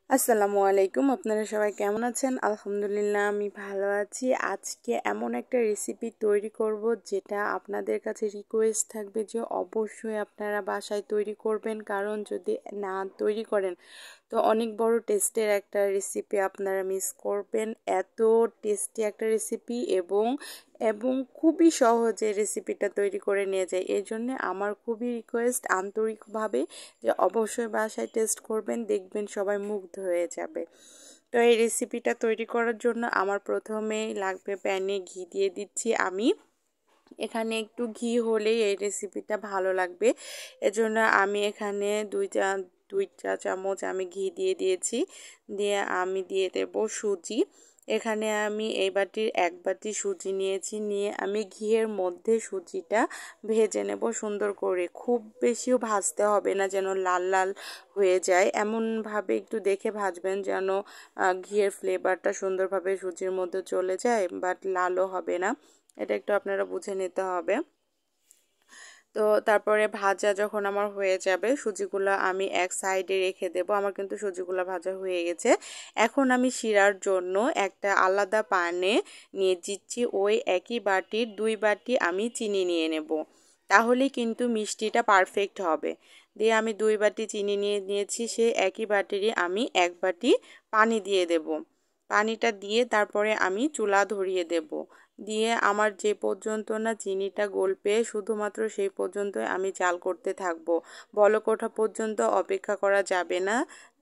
আসসালামু আলাইকুম। আপনারা সবাই কেমন আছেন? আলহামদুলিল্লাহ আমি ভালো আছি। আজকে এমন একটা রেসিপি তৈরি করব যেটা আপনাদের কাছে রিকোয়েস্ট থাকবে যে অবশ্যই আপনারা বাসায় তৈরি করবেন, কারণ যদি না তৈরি করেন তো অনেক বড় টেস্টের একটা রেসিপি আপনারা মিস করবেন। এত টেস্টি একটা রেসিপি এবং এবং খুবই সহজে রেসিপিটা তৈরি করে নিয়ে যায়। এই জন্য আমার খুবই রিকোয়েস্ট আন্তরিকভাবে যে অবশ্যই বাসায় টেস্ট করবেন, দেখবেন সবাই মুগ্ধ হয়ে যাবে। তো এই রেসিপিটা তৈরি করার জন্য আমার প্রথমেই লাগবে প্যানে ঘি দিয়ে দিচ্ছি আমি। এখানে একটু ঘি হলেই এই রেসিপিটা ভালো লাগবে, এজন্য আমি এখানে দুই চা চামচ আমি ঘি দিয়ে দিয়েছি। দিয়ে আমি দিয়ে দেব সুজি। এখানে আমি এই বাটির এক বাটি সুজি নিয়েছি, নিয়ে আমি ঘিয়ের মধ্যে সুজিটা ভেজে নেব সুন্দর করে। খুব বেশিও ভাজতে হবে না, যেন লাল লাল হয়ে যায়, এমনভাবে একটু দেখে ভাজবেন যেন ঘিয়ের ফ্লেভারটা সুন্দরভাবে সুজির মধ্যে চলে যায়, বাট লালও হবে না। এটা একটু আপনারা বুঝে নিতে হবে। তো তারপরে ভাজা যখন আমার হয়ে যাবে, সুজিগুলো আমি এক সাইডে রেখে দেব। আমার কিন্তু সুজিগুলো ভাজা হয়ে গেছে। এখন আমি শিরার জন্য একটা আলাদা প্যানে নিয়ে দিচ্ছি ওই একই বাটির 2 বাটি আমি চিনি নিয়ে নেব, তাহলে কিন্তু মিষ্টিটা পারফেক্ট হবে। দিয়ে আমি 2 বাটি চিনি নিয়ে নিয়েছি, সেই একই বাটিরই আমি 1 বাটি পানি দিয়ে দেব। পানিটা দিয়ে তারপরে আমি চুলা ধরিয়ে দেব। দিয়ে আমার যে পর্যন্ত না চিনিটা গলবে, শুধুমাত্র সেই পর্যন্তই আমি জাল করতে থাকবো। বলক ওঠা পর্যন্ত অপেক্ষা করা যাবে না।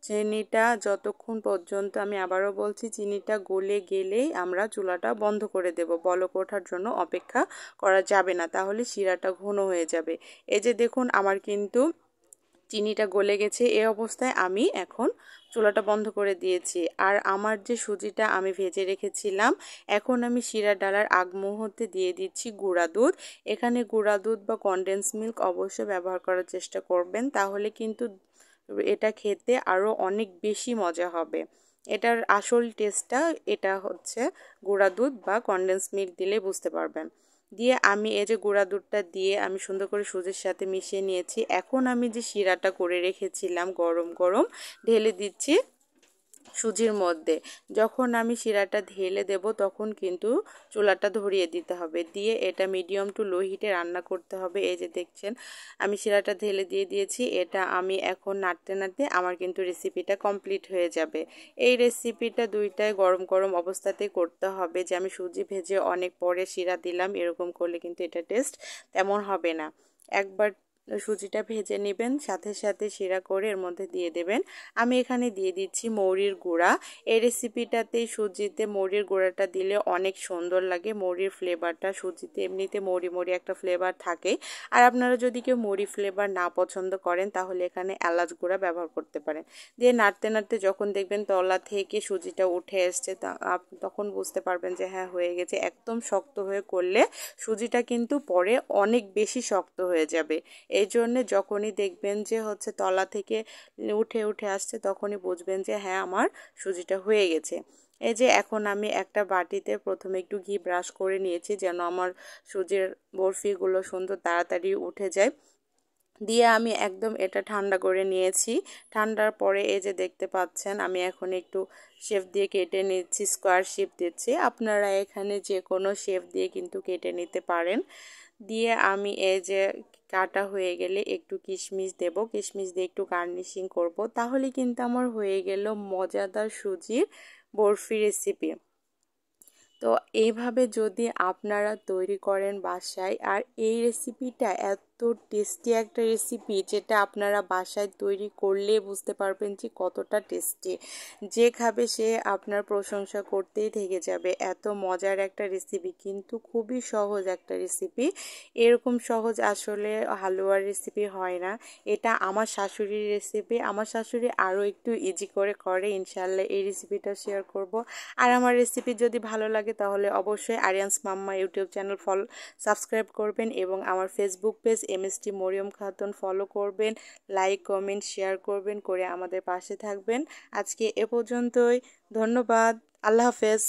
চিনিটা যতক্ষণ পর্যন্ত, আমি আবারও বলছি, চিনিটা গলে গেলেই আমরা চুলাটা বন্ধ করে দেব। বলক ওঠার জন্য অপেক্ষা করা যাবে না, তাহলে শিরাটা ঘন হয়ে যাবে। এই যে দেখুন আমার কিন্তু চিনিটা গলে গেছে। এই অবস্থায় আমি এখন চুলাটা বন্ধ করে দিয়েছি। আর আমার যে সুজিটা আমি ভেজে রেখেছিলাম, এখন আমি শিরা ডালার আগ মুহূর্তে দিয়ে দিচ্ছি গুঁড়া দুধ। এখানে গুঁড়া দুধ বা কনডেন্স মিল্ক অবশ্যই ব্যবহার করার চেষ্টা করবেন, তাহলে কিন্তু এটা খেতে আরও অনেক বেশি মজা হবে। এটার আসল টেস্টটা এটা হচ্ছে গুঁড়া দুধ বা কনডেন্স মিল্ক দিলে বুঝতে পারবেন। দিয়ে আমি এই যে গুঁড়া দুধটা দিয়ে আমি সুন্দর করে সুজির সাথে মিশিয়ে নিয়েছি। এখন আমি যে শিরাটা করে রেখেছিলাম গরম গরম ঢেলে দিচ্ছি সুজির মধ্যে। যখন আমি শিরাটা ঢেলে দেব তখন কিন্তু চুলাটা ধরিয়ে দিতে হবে, দিয়ে এটা মিডিয়াম টু লো হিটে রান্না করতে হবে। এই যে দেখছেন আমি শিরাটা ঢেলে দিয়ে দিয়েছি, এটা আমি এখন নাড়তে নাড়তে আমার কিন্তু রেসিপিটা কমপ্লিট হয়ে যাবে। এই রেসিপিটা দুইটাই গরম গরম অবস্থাতেই করতে হবে, যে আমি সুজি ভেজে অনেক পরে শিরা দিলাম এরকম করলে কিন্তু এটা টেস্ট তেমন হবে না। একবার সুজিটা ভেজে নেবেন, সাথে সাথে শিরা করে এর মধ্যে দিয়ে দেবেন। আমি এখানে দিয়ে দিচ্ছি মৌরির গুঁড়া। এই রেসিপিটাতে সুজিতে মৌরির গুঁড়াটা দিলে অনেক সুন্দর লাগে। মৌরির ফ্লেভারটা সুজিতে এমনিতে মৌরি মৌরি একটা ফ্লেভার থাকে। আর আপনারা যদি কেউ মৌরি ফ্লেভার না পছন্দ করেন তাহলে এখানে এলাচ গুঁড়া ব্যবহার করতে পারেন। দিয়ে নাড়তে নাড়তে যখন দেখবেন তলা থেকে সুজিটা উঠে এসছে, তখন বুঝতে পারবেন যে হ্যাঁ হয়ে গেছে। একদম শক্ত হয়ে করলে সুজিটা কিন্তু পরে অনেক বেশি শক্ত হয়ে যাবে। এই জন্যে যখনই দেখবেন যে হচ্ছে তলা থেকে উঠে উঠে আসছে, তখনই বুঝবেন যে হ্যাঁ আমার সুজিটা হয়ে গেছে। এই যে এখন আমি একটা বাটিতে প্রথমে একটু ঘি ব্রাশ করে নিয়েছি, যেন আমার সুজির বরফিগুলো সুন্দর তাড়াতাড়ি উঠে যায়। দিয়ে আমি একদম এটা ঠান্ডা করে নিয়েছি। ঠান্ডার পরে এই যে দেখতে পাচ্ছেন আমি এখন একটু শেপ দিয়ে কেটে নিচ্ছি, স্কোয়ার শেপ দিচ্ছি। আপনারা এখানে যে কোনো শেপ দিয়ে কিন্তু কেটে নিতে পারেন। দিয়ে আমি এই যে কাটা হয়ে গেলে একটু কিশমিশ দেব, কিশমিশ দিয়ে একটু গার্নিশিং করব, তাহলে কিন্তু আমার হয়ে গেল মজাদার সুজির বরফি রেসিপি। তো এইভাবে যদি আপনারা তৈরি করেন বাসায়, আর এই রেসিপিটা এত টেস্টি একটা রেসিপি যেটা আপনারা বাসায় তৈরি করলে বুঝতে পারবেন যে কতটা টেস্টি। যে খাবে সে আপনার প্রশংসা করতেই থেকে যাবে। এত মজার একটা রেসিপি, কিন্তু খুবই সহজ একটা রেসিপি। এরকম সহজ আসলে হালুয়ার রেসিপি হয় না। এটা আমার শাশুড়ির রেসিপি। আমার শাশুড়ি আরও একটু ইজি করে ইনশাল্লাহ এই রেসিপিটা শেয়ার করব। আর আমার রেসিপি যদি ভালো লাগে তাহলে অবশ্যই Ariyans mamma YouTube channel subscribe করবেন এবং আমার Facebook page MST Moriyam Khatun follow করবেন। লাইক কমেন্ট শেয়ার করবেন, করে আমাদের পাশে থাকবেন। আজকে এ পর্যন্তই। ধন্যবাদ। আল্লাহ হাফেজ।